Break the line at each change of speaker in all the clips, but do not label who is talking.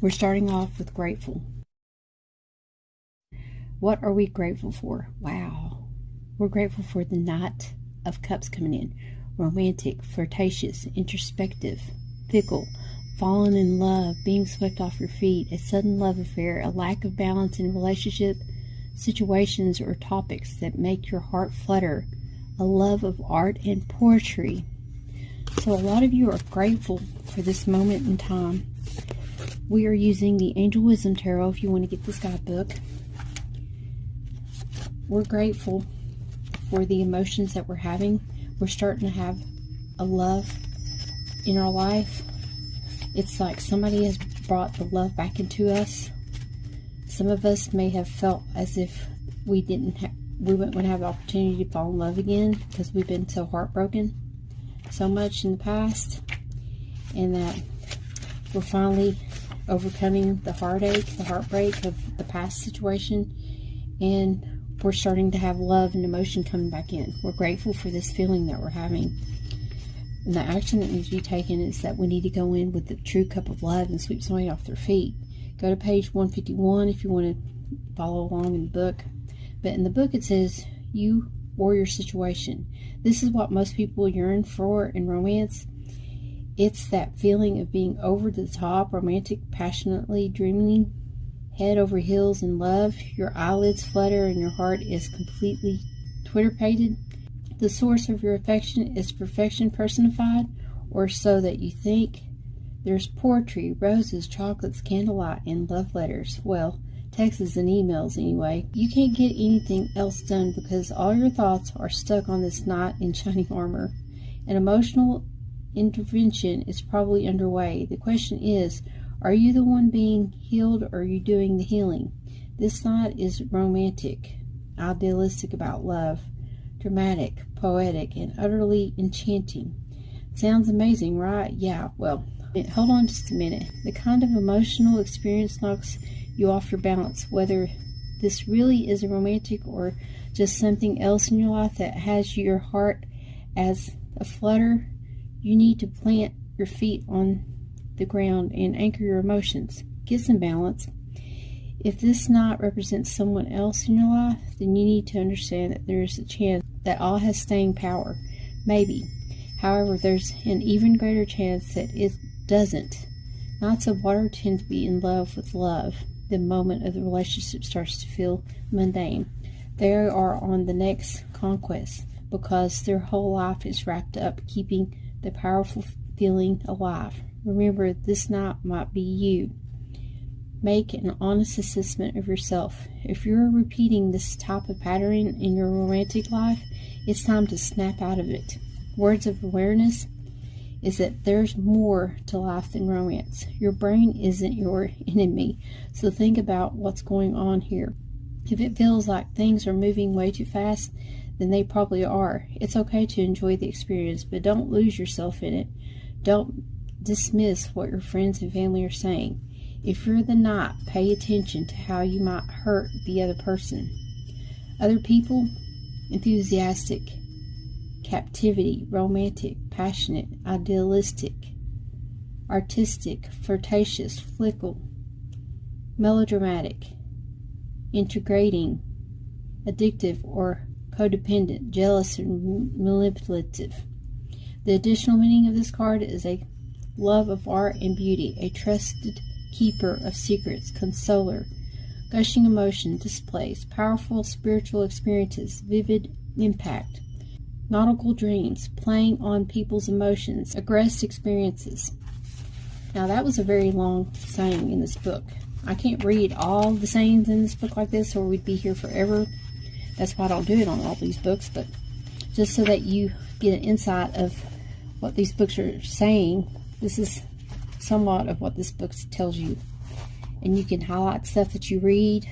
We're starting off with grateful. What are we grateful for? Wow. We're grateful for the Knight of Cups coming in. Romantic, flirtatious, introspective, fickle, fallen in love, being swept off your feet, a sudden love affair, a lack of balance in relationship, situations or topics that make your heart flutter, a love of art and poetry. So a lot of you are grateful for this moment in time. We are using the Angel Wisdom Tarot if you want to get this guidebook. We're grateful for the emotions that we're having. We're starting to have a love in our life. It's like somebody has brought the love back into us. Some of us may have felt as if we wouldn't have the opportunity to fall in love again because we've been so heartbroken so much in the past, and that we're finally overcoming the heartache, the heartbreak of the past situation, and we're starting to have love and emotion coming back in. We're grateful for this feeling that we're having. And the action that needs to be taken is that we need to go in with the true cup of love and sweep somebody off their feet. Go to page 151 if you want to follow along in the book. But in the book it says, you or your situation. This is what most people yearn for in romance. It's that feeling of being over the top, romantic, passionately dreaming, head over heels in love. Your eyelids flutter and your heart is completely twitter-pated. The source of your affection is perfection personified, or so that you think. There's poetry, roses, chocolates, candlelight, and love letters. Well, texts and emails anyway. You can't get anything else done because all your thoughts are stuck on this knight in shining armor. An emotional intervention is probably underway. The question is, are you the one being healed, or are you doing the healing? This knight is romantic, idealistic about love, dramatic, poetic, and utterly enchanting. Sounds amazing, right? Yeah, well, hold on just a minute. The kind of emotional experience knocks you off your balance, whether this really is a romantic or just something else in your life that has your heart as a flutter. You need to plant your feet on the ground and anchor your emotions. Get some balance. If this knight represents someone else in your life, then you need to understand that there's a chance that all has staying power. Maybe. However, there's an even greater chance that it doesn't. Knights of water tend to be in love with love the moment of the relationship starts to feel mundane. They are on the next conquest because their whole life is wrapped up keeping the powerful feeling alive. Remember, this knight might be you. Make an honest assessment of yourself. If you're repeating this type of pattern in your romantic life, it's time to snap out of it. Words of awareness is that there's more to life than romance. Your brain isn't your enemy, so think about what's going on here. If it feels like things are moving way too fast, then they probably are. It's okay to enjoy the experience, but don't lose yourself in it. Don't dismiss what your friends and family are saying. If you're the knight, pay attention to how you might hurt the other person. Other people, enthusiastic, captivity, romantic, passionate, idealistic, artistic, flirtatious, fickle, melodramatic, integrating, addictive, or codependent, jealous, and manipulative. The additional meaning of this card is a love of art and beauty, a trusted keeper of secrets, consoler, gushing emotion displays, powerful spiritual experiences, vivid impact, nautical dreams, playing on people's emotions, aggressive experiences. Now that was a very long saying in this book. I can't read all the sayings in this book like this or we'd be here forever. That's why I don't do it on all these books, but just so that you get an insight of what these books are saying, this is somewhat of what this book tells you. And you can highlight stuff that you read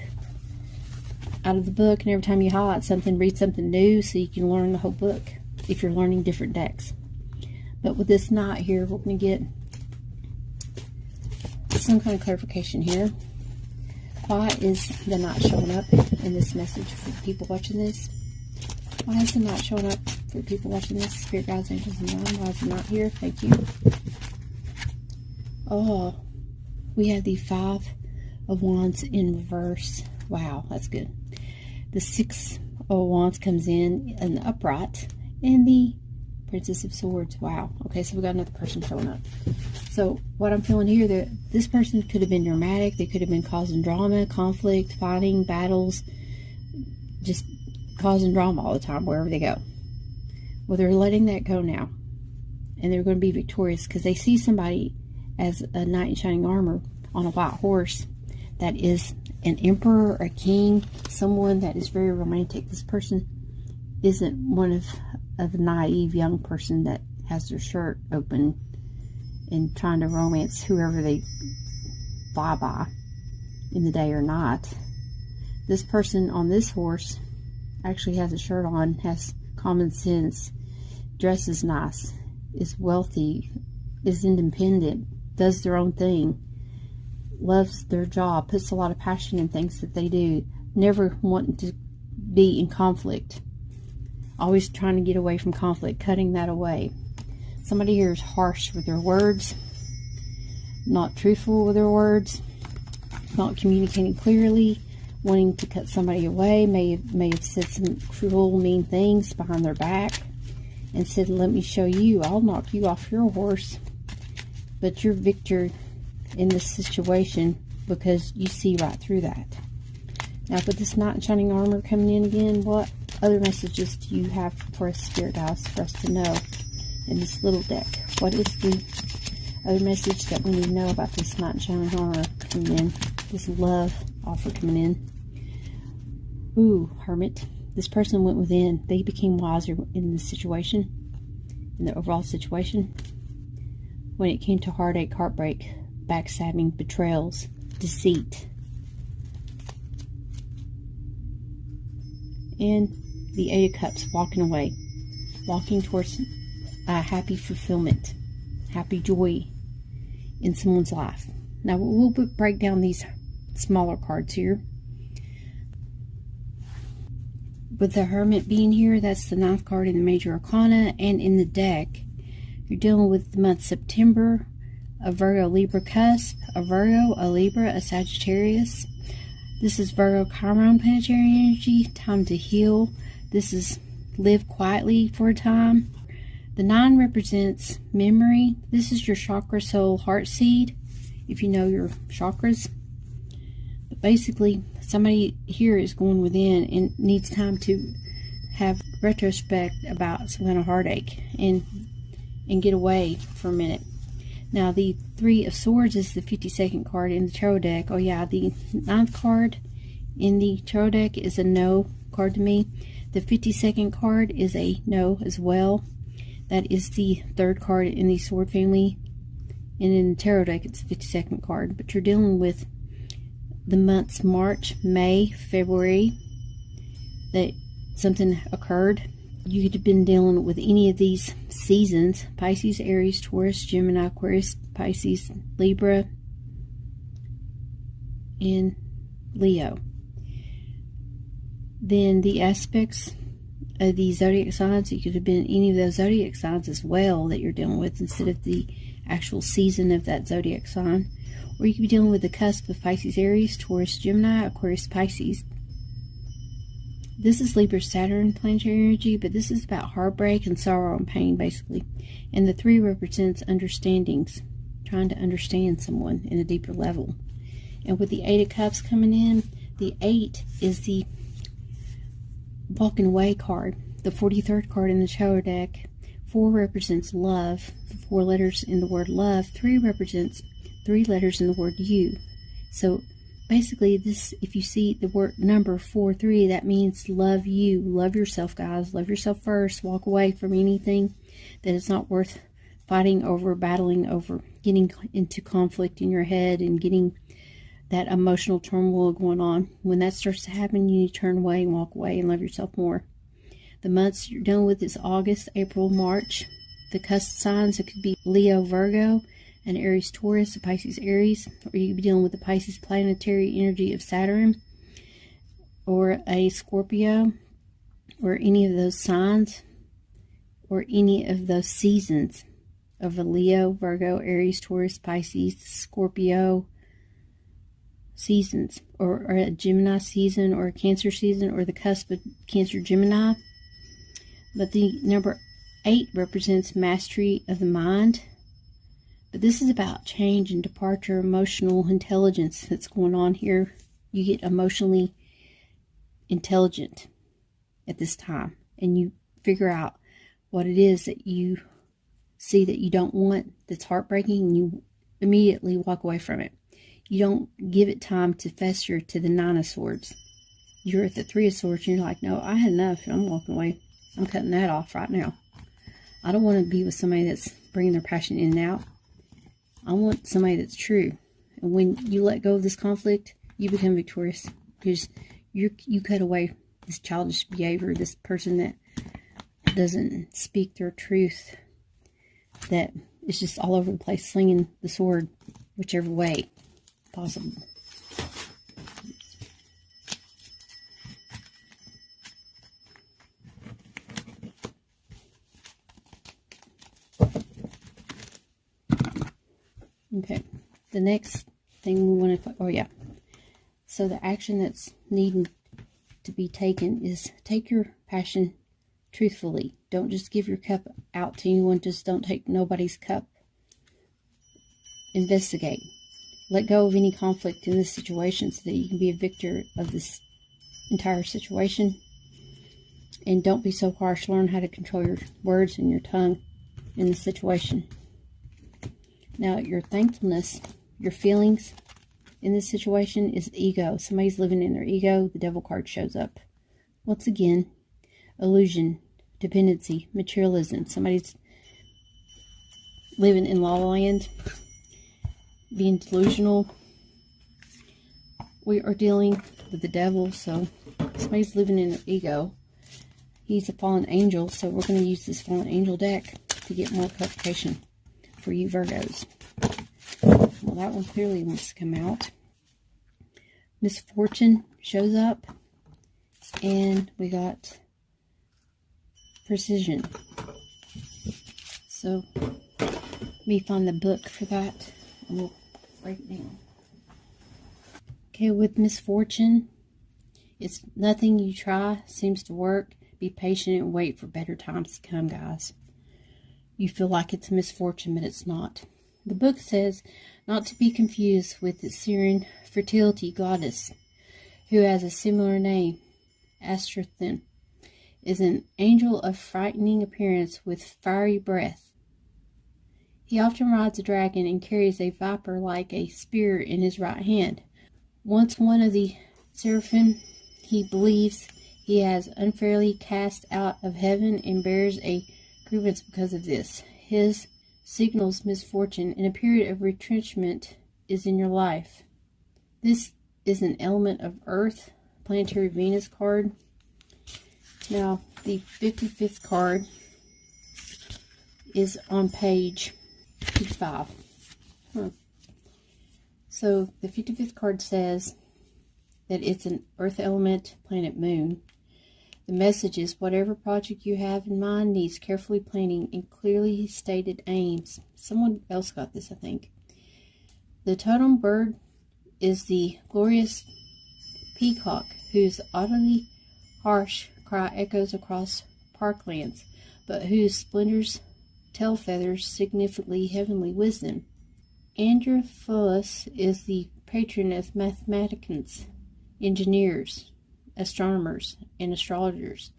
out of the book, and every time you highlight something, read something new so you can learn the whole book if you're learning different decks. But with this knight here, we're going to get some kind of clarification here. Why is the knight showing up in this message for people watching this? Why is the knight showing up for people watching this? Spirit guides, angels, and mine. Why is the knight here? Thank you. Oh, We have the Five of Wands in reverse. Wow, that's good. The Six of Wands comes in the upright, and the Princess of Swords. Wow. Okay, so we got another person showing up. So what I'm feeling here, that this person could have been dramatic. They could have been causing drama, conflict, fighting, battles, just causing drama all the time wherever they go. Well, they're letting that go now, and they're going to be victorious because they see somebody as a knight in shining armor on a white horse that is an emperor, a king, someone that is very romantic. This person isn't one of a naive young person that has their shirt open and trying to romance whoever they fly by in the day or night. This person on this horse actually has a shirt on, has common sense, dresses nice, is wealthy, is independent, does their own thing, loves their job, puts a lot of passion in things that they do, never wanting to be in conflict, always trying to get away from conflict, cutting that away. Somebody here is harsh with their words, not truthful with their words, not communicating clearly, wanting to cut somebody away, may have said some cruel, mean things behind their back and said, let me show you, I'll knock you off your horse. But you're victor in this situation because you see right through that. Now, with this knight in shining armor coming in again, what other messages do you have for us, spirit guides, for us to know in this little deck? What is the other message that we need to know about this knight in shining armor coming in, this love offer coming in? Ooh, Hermit. This person went within. They became wiser in the situation, in the overall situation. When it came to heartache, heartbreak, backstabbing, betrayals, deceit. And the Eight of Cups, walking away. Walking towards happy fulfillment, happy joy in someone's life. Now, we'll break down these smaller cards here. With the Hermit being here, that's the 9th card in the Major Arcana, and in the deck, you're dealing with the month September, a Virgo, Libra cusp, a Virgo, a Libra, a Sagittarius. This is Virgo, Chiron planetary energy, time to heal. This is live quietly for a time. The 9 represents memory. This is your chakra, soul, heart seed, if you know your chakras. But basically, somebody here is going within and needs time to have retrospect about some kind of heartache and get away for a minute. Now, the 3 of Swords is the 52nd card in the tarot deck. Oh yeah, the 9th card in the tarot deck is a no card to me. The 52nd card is a no as well. That is the 3rd card in the Sword family. And in the tarot deck, it's the 52nd card. But you're dealing with the months March, May, February, that something occurred. You could have been dealing with any of these seasons: Pisces, Aries, Taurus, Gemini, Aquarius, Pisces, Libra, and Leo. Then the aspects of the zodiac signs, you could have been any of those zodiac signs as well that you're dealing with instead of the actual season of that zodiac sign. Or you could be dealing with the cusp of Pisces, Aries, Taurus, Gemini, Aquarius, Pisces. This is Libra, Saturn planetary energy, but this is about heartbreak and sorrow and pain, basically. And the 3 represents understandings, trying to understand someone in a deeper level. And with the 8 of Cups coming in, the 8 is the walking away card, the 43rd card in the tarot deck. 4 represents love, 4 letters in the word love. 3 represents 3 letters in the word you. So basically, this, if you see the word number 43, that means love you. Love yourself, guys. Love yourself first. Walk away from anything that is not worth fighting over, battling over, getting into conflict in your head and getting that emotional turmoil going on. When that starts to happen, you need to turn away and walk away and love yourself more. The months you're dealing with is August, April, March. The cusp signs, it could be Leo, Virgo, an Aries, Taurus, a Pisces, Aries, or you could be dealing with the Pisces planetary energy of Saturn, or a Scorpio, or any of those signs, or any of those seasons of a Leo, Virgo, Aries, Taurus, Pisces, Scorpio, seasons, or a Gemini season, or a Cancer season, or the cusp of Cancer Gemini. But the number 8 represents mastery of the mind. But this is about change and departure, emotional intelligence that's going on here. You get emotionally intelligent at this time, and you figure out what it is that you see that you don't want, that's heartbreaking, and you immediately walk away from it. You don't give it time to fester to the 9 of Swords. You're at the 3 of Swords, and you're like, no, I had enough. I'm walking away. I'm cutting that off right now. I don't want to be with somebody that's bringing their passion in and out. I want somebody that's true. And when you let go of this conflict, you become victorious, because you cut away this childish behavior, this person that doesn't speak their truth, that is just all over the place, slinging the sword whichever way possible. Okay, the next thing we want to, oh yeah, so the action that's needing to be taken is take your passion truthfully. Don't just give your cup out to anyone. Just don't take nobody's cup. Investigate. Let go of any conflict in this situation so that you can be a victor of this entire situation. And don't be so harsh. Learn how to control your words and your tongue in the situation. Now, your thankfulness, your feelings in this situation is ego. Somebody's living in their ego. The Devil card shows up. Once again, illusion, dependency, materialism. Somebody's living in la la land, being delusional. We are dealing with the devil, so somebody's living in their ego. He's a fallen angel, so we're going to use this fallen angel deck to get more clarification for you Virgos. Well, that one clearly wants to come out. Misfortune shows up, and we got precision. So let me find the book for that, and we'll break it down. Okay, with misfortune, it's nothing you try seems to work. Be patient and wait for better times to come, guys. You feel like it's a misfortune, but it's not. The book says not to be confused with the Syrian fertility goddess, who has a similar name. Acendent is an angel of frightening appearance with fiery breath. He often rides a dragon and carries a viper like a spear in his right hand. Once one of the seraphim, he believes he has unfairly cast out of heaven and bears a grievance because of this. His signals misfortune, and a period of retrenchment is in your life. This is an element of Earth, planetary Venus card. Now, the 55th card is on page 55. So, the 55th card says that it's an Earth element, planet Moon. The message is whatever project you have in mind needs carefully planning and clearly stated aims. Someone else got this, I think. The totem bird is the glorious peacock, whose oddly harsh cry echoes across parklands, but whose splendors, tail feathers, significantly heavenly wisdom. Angelworks is the patron of mathematicians, engineers, astronomers, and astrologers.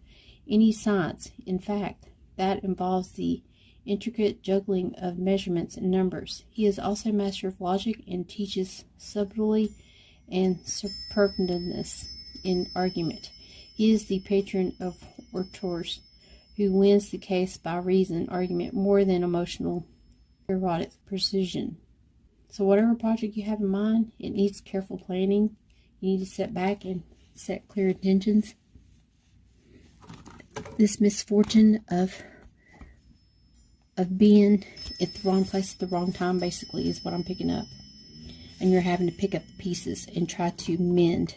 Any science, in fact, that involves the intricate juggling of measurements and numbers. He is also a master of logic and teaches subtlety and superbness in argument. He is the patron of orators, who wins the case by reason, argument, more than emotional, erotic precision. So whatever project you have in mind, it needs careful planning. You need to sit back and set clear intentions. This misfortune of being at the wrong place at the wrong time, basically, is what I'm picking up. And you're having to pick up the pieces and try to mend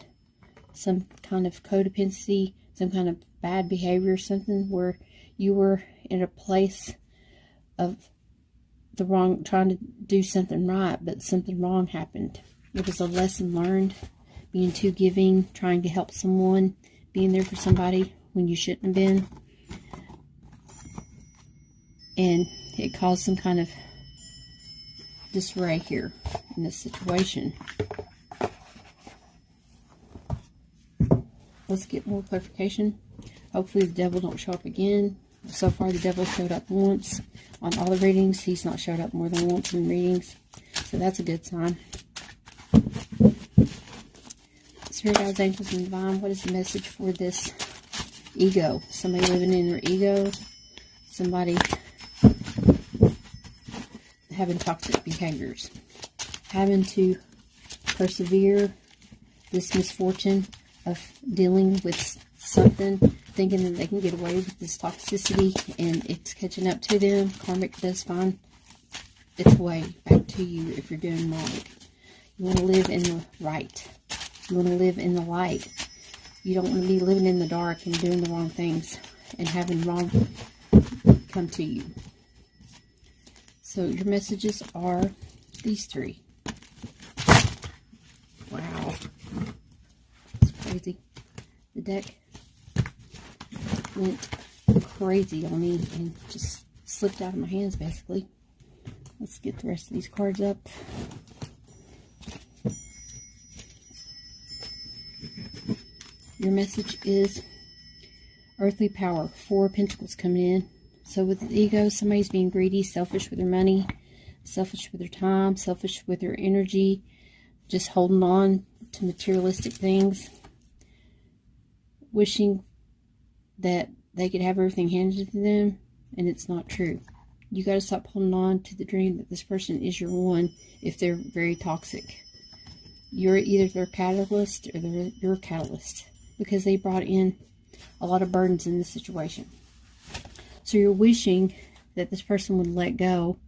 some kind of codependency, some kind of bad behavior, something where you were in a place of the wrong, trying to do something right, but something wrong happened. It was a lesson learned. Being too giving, trying to help someone, being there for somebody when you shouldn't have been. And it caused some kind of disarray here in this situation. Let's get more clarification. Hopefully the devil don't show up again. So far the devil showed up once on all the readings. He's not showed up more than once in readings. So that's a good sign. Spirit guides, angels, and divine, what is the message for this ego? Somebody living in their ego. Somebody having toxic behaviors. Having to persevere this misfortune of dealing with something, thinking that they can get away with this toxicity, and it's catching up to them. Karmic does find its way back to you if you're doing wrong. You want to live in the right. You want to live in the light. You don't want to be living in the dark and doing the wrong things and having wrong come to you. So your messages are these three. Wow. It's crazy. The deck went crazy on me and just slipped out of my hands basically. Let's get the rest of these cards up. Your message is earthly power. 4 of Pentacles coming in. So with the ego, somebody's being greedy, selfish with their money, selfish with their time, selfish with their energy, just holding on to materialistic things, wishing that they could have everything handed to them, and it's not true. You got to stop holding on to the dream that this person is your one if they're very toxic. You're either their catalyst or they're your catalyst, because they brought in a lot of burdens in this situation. So you're wishing that this person would let go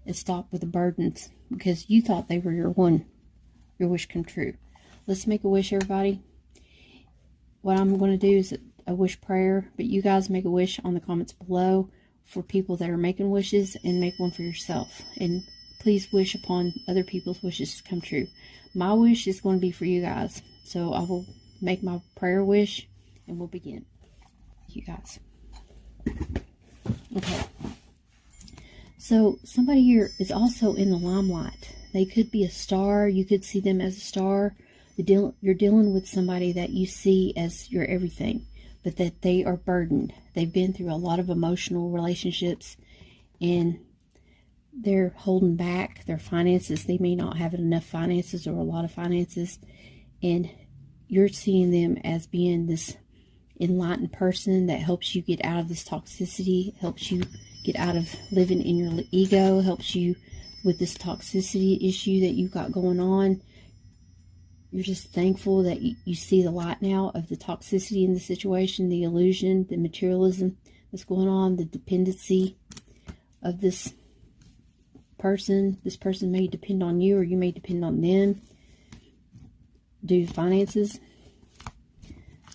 and stop with the burdens because you thought they were your one. Your wish come true. Let's make a wish, everybody. What I'm going to do is a wish prayer, but you guys make a wish on the comments below for people that are making wishes, and make one for yourself. And please wish upon other people's wishes to come true. My wish is going to be for you guys. So I will make my prayer wish and we'll begin. You guys. Okay. So somebody here is also in the limelight. They could be a star. You could see them as a star. You're dealing with somebody that you see as your everything, but that they are burdened. They've been through a lot of emotional relationships and they're holding back their finances. They may not have enough finances or a lot of finances, and you're seeing them as being this enlightened person that helps you get out of this toxicity, helps you get out of living in your ego, helps you with this toxicity issue that you've got going on. You're just thankful that you see the light now of the toxicity in the situation, the illusion, the materialism that's going on, the dependency of this person. This person may depend on you, or you may depend on them due to finances.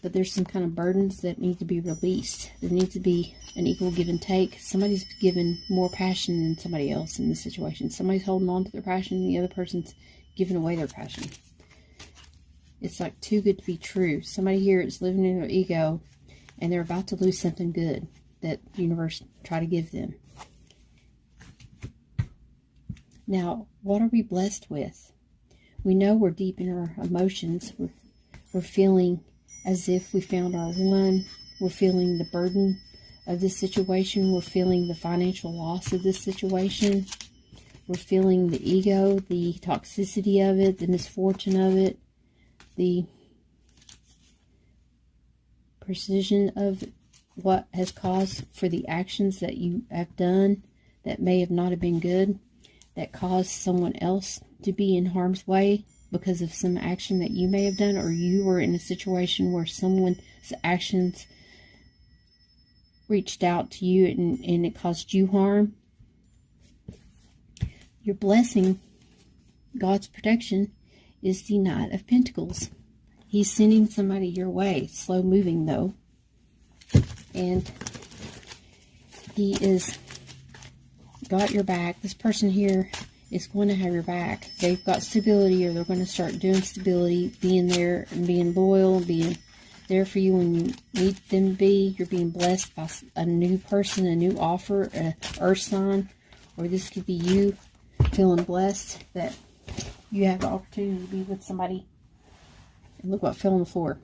But there's some kind of burdens that need to be released. There needs to be an equal give and take. Somebody's given more passion than somebody else in this situation. Somebody's holding on to their passion and the other person's giving away their passion. It's like too good to be true. Somebody here is living in their ego and they're about to lose something good that the universe tried to give them. Now, what are we blessed with? We know we're deep in our emotions. We're feeling as if we found our one. We're feeling the burden of this situation. We're feeling the financial loss of this situation. We're feeling the ego, the toxicity of it, the misfortune of it, the precision of what has caused for the actions that you have done that may have not have been good, that caused someone else to be in harm's way because of some action that you may have done, or you were in a situation where someone's actions reached out to you and it caused you harm. Your blessing, God's protection, is the Knight of Pentacles. He's sending somebody your way, slow moving though, and he is got your back. This person here is going to have your back. They've got stability, or they're going to start doing stability, being there and being loyal, being there for you when you need them to be. You're being blessed by a new person, a new offer, an earth sign, or this could be you feeling blessed that you have the opportunity to be with somebody. And look what fell on the floor.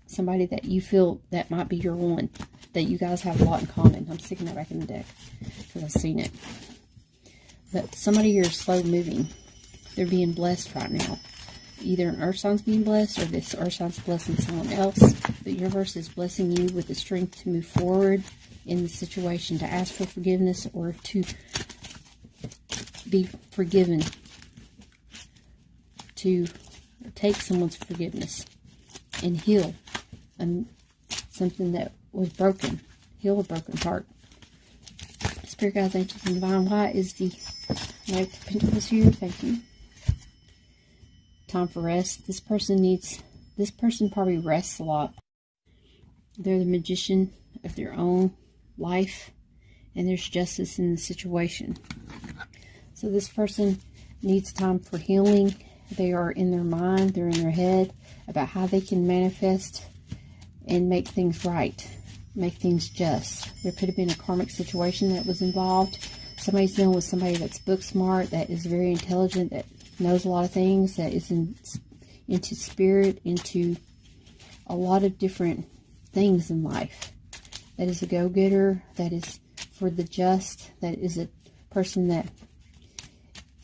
Somebody that you feel that might be your one, that you guys have a lot in common. I'm sticking that back in the deck because I've seen it. But somebody here is slow moving. They're being blessed right now. Either an earth sign's being blessed, or this earth sign's blessing someone else. The universe is blessing you with the strength to move forward in the situation, to ask for forgiveness, or to be forgiven, to take someone's forgiveness and heal something that was broken. Heal a broken heart. Spirit guides, angels, and divine light is the Knight of Pentacles here. Thank you. Time for rest. This person probably rests a lot. They're the magician of their own life, and there's justice in the situation. So this person needs time for healing. They are in their mind, they're in their head about how they can manifest and make things right, make things just. There could have been a karmic situation that was involved. Somebody's dealing with somebody that's book smart, that is very intelligent, that knows a lot of things, that is into spirit, into a lot of different things in life. That is a go-getter, that is for the just, that is a person that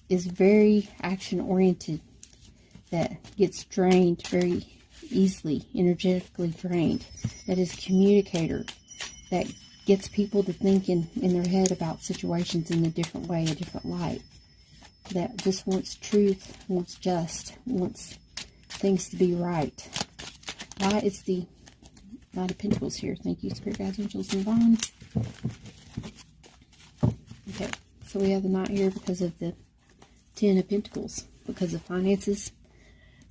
is very action-oriented, that gets drained very easily, energetically drained, that is a communicator, that gets people to think in their head about situations in a different way, a different light, that just wants truth, wants just, wants things to be right. Why is the Knight of Pentacles here? Thank you, Spirit Guides, Angels, and Divine. Okay, so we have the Knight here because of the Ten of Pentacles, because of finances.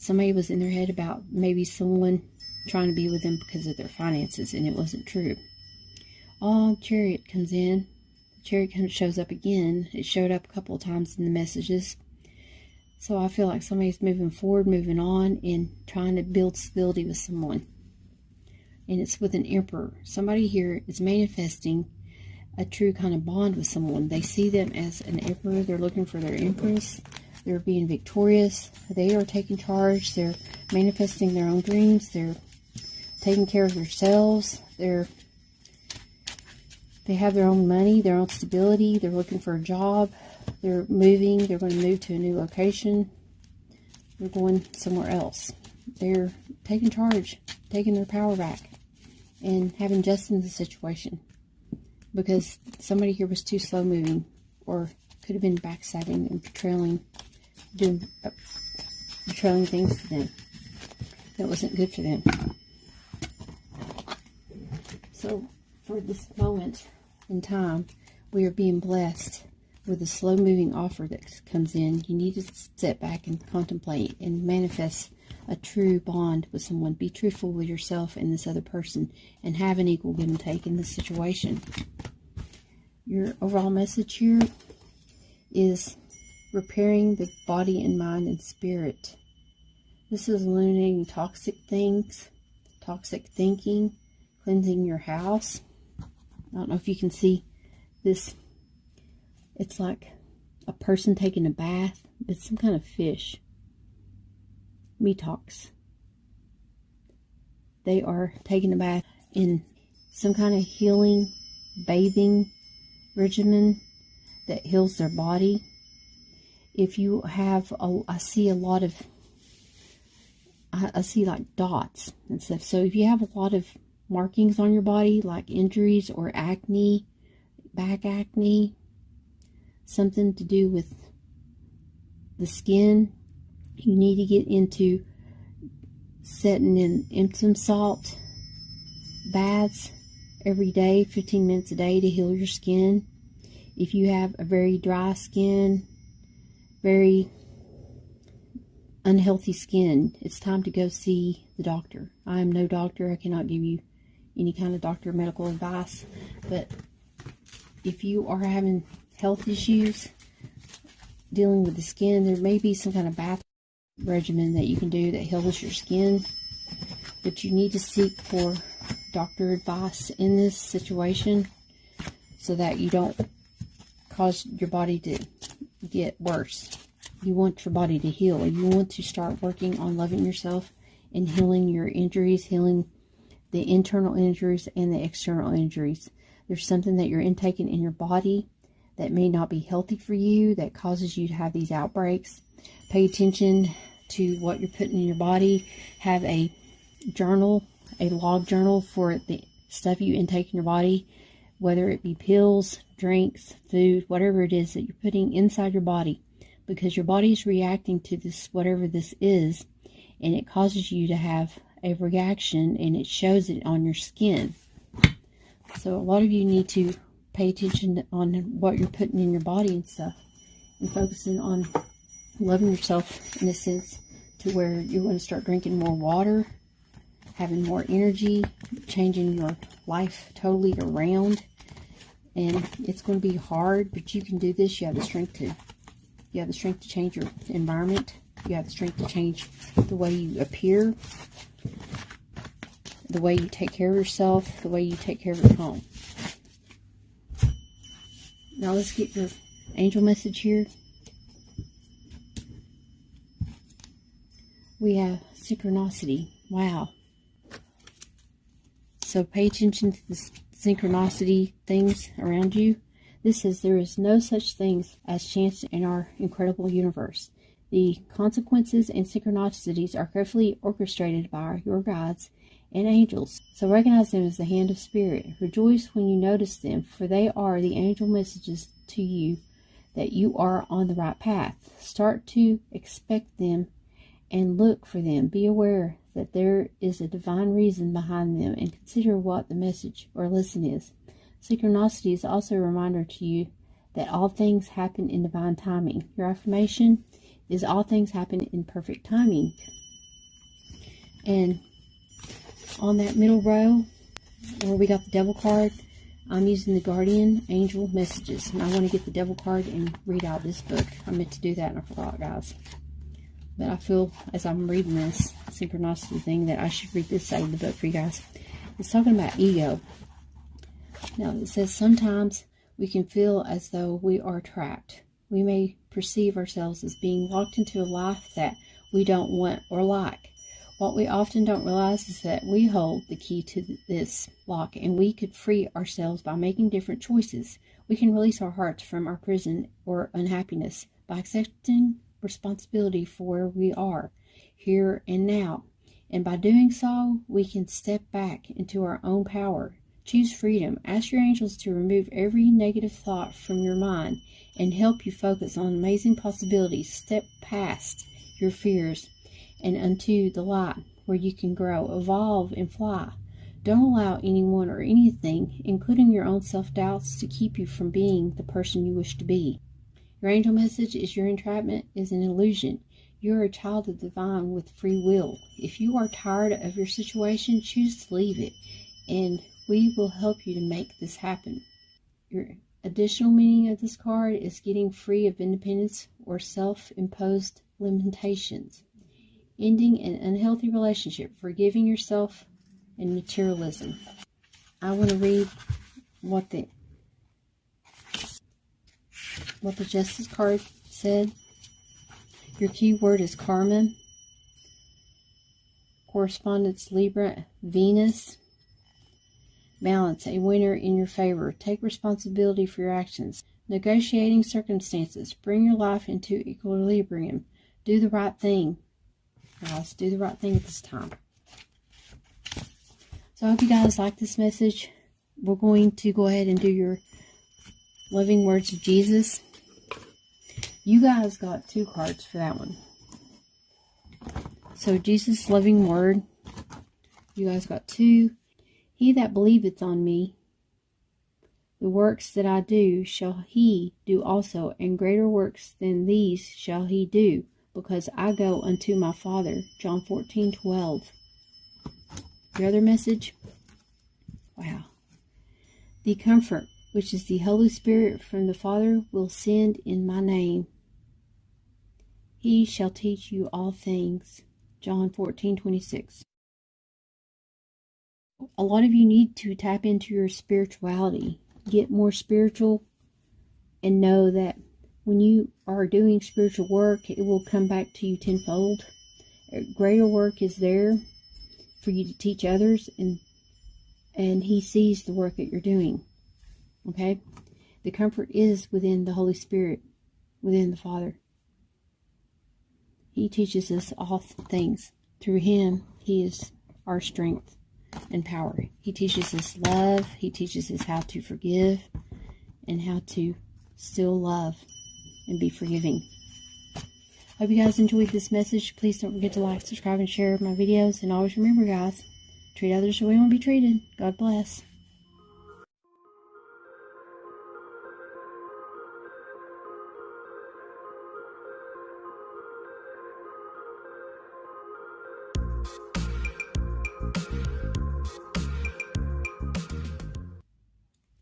Somebody was in their head about maybe someone trying to be with them because of their finances, and it wasn't true. Chariot comes in. The Chariot kind of shows up again. It showed up a couple of times in the messages. So I feel like somebody's moving forward, moving on, and trying to build stability with someone. And it's with an Emperor. Somebody here is manifesting a true kind of bond with someone. They see them as an Emperor. They're looking for their Empress. They're being victorious. They are taking charge. They're manifesting their own dreams. They're taking care of themselves. They have their own money, their own stability. They're looking for a job. They're moving. They're going to move to a new location. They're going somewhere else. They're taking charge, taking their power back, and having justice in the situation. Because somebody here was too slow moving, or could have been backstabbing and betraying things to them that wasn't good for them. So for this moment in time, we are being blessed with a slow moving offer that comes in. You need to sit back and contemplate and manifest a true bond with someone. Be truthful with yourself and this other person, and have an equal give and take in this situation. Your overall message here is repairing the body and mind and spirit. This is eliminating toxic things, toxic thinking, cleansing your house. I don't know if you can see this. It's like a person taking a bath. It's some kind of fish. Metox. They are taking a bath in some kind of healing, bathing regimen that heals their body. If you have, I see a lot of, I see like dots and stuff. So if you have a lot of markings on your body, like injuries or acne, back acne, something to do with the skin, you need to get into setting in Epsom salt baths every day, 15 minutes a day, to heal your skin. If you have a very dry skin, very unhealthy skin, it's time to go see the doctor. I am no doctor. I cannot give you any kind of doctor medical advice, but if you are having health issues, dealing with the skin, there may be some kind of bath regimen that you can do that heals your skin. But you need to seek for doctor advice in this situation so that you don't cause your body to get worse. You want your body to heal. You want to start working on loving yourself and healing your injuries, healing the internal injuries and the external injuries. There's something that you're intaking in your body that may not be healthy for you, that causes you to have these outbreaks. Pay attention to what you're putting in your body. Have a journal, a log journal for the stuff you intake in your body, whether it be pills, drinks, food, whatever it is that you're putting inside your body, because your body is reacting to this, whatever this is, and it causes you to have a reaction, and it shows it on your skin. So a lot of you need to pay attention on what you're putting in your body and stuff, and focusing on loving yourself in a sense to where you're going to start drinking more water, having more energy, changing your life totally around. And it's going to be hard, but you can do this. You have the strength to. You have the strength to change your environment. You have the strength to change the way you appear, the way you take care of yourself, the way you take care of your home. Now let's get your angel message here. We have synchronicity. Wow. So pay attention to the synchronicity things around you. This says there is no such thing as chance in our incredible universe. The consequences and synchronicities are carefully orchestrated by your guides and angels. So recognize them as the hand of spirit. Rejoice when you notice them, for they are the angel messages to you that you are on the right path. Start to expect them and look for them. Be aware that there is a divine reason behind them, and consider what the message or lesson is. Synchronicity is also a reminder to you that all things happen in divine timing. Your affirmation is all things happen in perfect timing. And on that middle row where we got the devil card, I'm using the guardian angel messages, and I want to get the devil card and read out this book. I meant to do that and I forgot, guys. But I feel as I'm reading this synchronicity thing that I should read this side of the book for you guys. It's talking about ego. Now it says sometimes we can feel as though we are trapped. We may perceive ourselves as being locked into a life that we don't want or like. What we often don't realize is that we hold the key to this lock, and we could free ourselves by making different choices. We can release our hearts from our prison or unhappiness by accepting responsibility for where we are, here and now. And by doing so, we can step back into our own power. Choose freedom. Ask your angels to remove every negative thought from your mind and help you focus on amazing possibilities. Step past your fears and unto the light where you can grow, evolve, and fly. Don't allow anyone or anything, including your own self-doubts, to keep you from being the person you wish to be. Your angel message is your entrapment is an illusion. You are a child of the divine with free will. If you are tired of your situation, choose to leave it, and we will help you to make this happen. Your additional meaning of this card is getting free of independence or self-imposed limitations, ending an unhealthy relationship, forgiving yourself, and materialism. I want to read what the Justice card said. Your key word is karma. Correspondence Libra, Venus. Balance, a winner in your favor. Take responsibility for your actions. Negotiating circumstances. Bring your life into equilibrium. Do the right thing. Guys, do the right thing at this time. So I hope you guys like this message. We're going to go ahead and do your loving words of Jesus. You guys got 2 cards for that one. So Jesus' loving word. You guys got 2. He that believeth on me, the works that I do, shall he do also, and greater works than these shall he do, because I go unto my Father. John 14:12. Your other message? Wow. The Comfort, which is the Holy Spirit from the Father, will send in my name. He shall teach you all things. John 14:26. A lot of you need to tap into your spirituality. Get more spiritual and know that when you are doing spiritual work, it will come back to you tenfold. Greater work is there for you to teach others, and He sees the work that you're doing. Okay? The comfort is within the Holy Spirit, within the Father. He teaches us all things. Through Him, He is our strength and power. He teaches us love. He teaches us how to forgive and how to still love and be forgiving. Hope you guys enjoyed this message. Please don't forget to like, subscribe, and share my videos. And always remember, guys, treat others the way you want to be treated. God bless.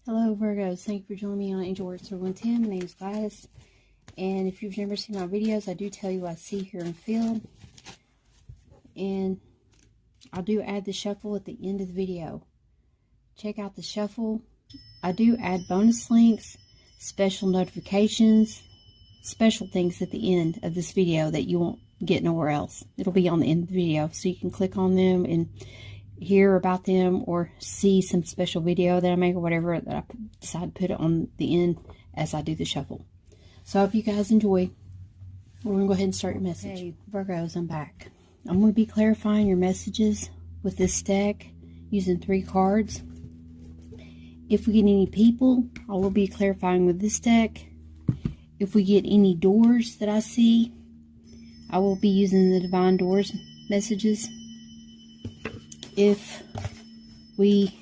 Hello Virgos, thank you for joining me on AngelWorks 110. My name is Gladys, and if you've never seen my videos, I do tell you what I see, hear, and feel. And I do add the shuffle at the end of the video. Check out the shuffle. I do add bonus links, special notifications, special things at the end of this video that you won't get nowhere else. It'll be on the end of the video, so you can click on them and hear about them or see some special video that I make or whatever that I decide to put it on the end as I do the shuffle. So I hope you guys enjoy. We're going to go ahead and start your message. Hey Virgos, I'm back. I'm going to be clarifying your messages with this deck using 3 cards. If we get any people, I will be clarifying with this deck. If we get any doors that I see, I will be using the Divine Doors messages. If we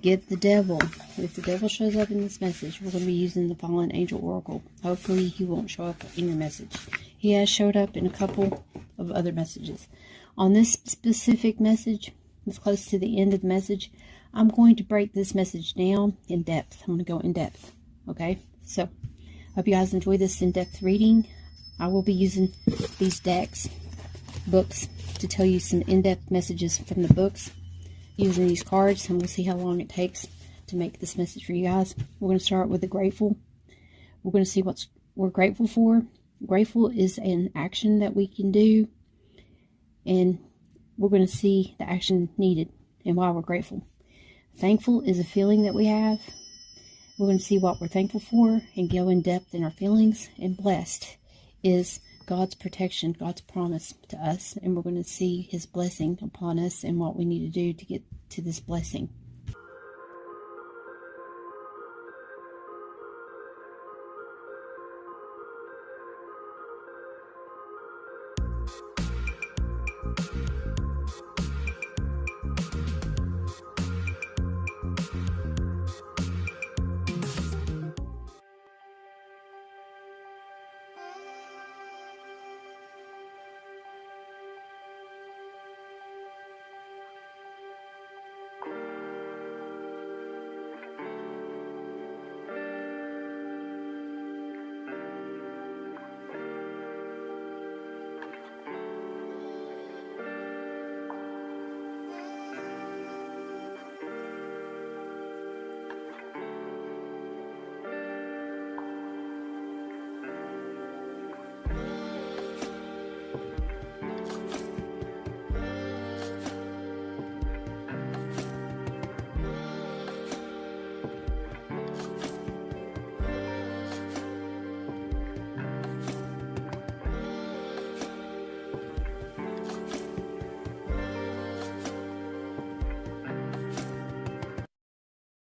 get the devil, if the devil shows up in this message, we're going to be using the Fallen Angel Oracle. Hopefully he won't show up in your message. He has showed up in a couple of other messages. On this specific message, it's close to the end of the message, I'm going to break this message down in depth. I'm going to go in depth. Okay? So, hope you guys enjoy this in-depth reading. I will be using these decks, books, to tell you some in-depth messages from the books using these cards, and we'll see how long it takes to make this message for you guys. We're going to start with the grateful. We're going to see what we're grateful for. Grateful is an action that we can do, and we're going to see the action needed and why we're grateful. Thankful is a feeling that we have. We're going to see what we're thankful for and go in depth in our feelings. And blessed is God's protection, God's promise to us, and we're going to see His blessing upon us and what we need to do to get to this blessing.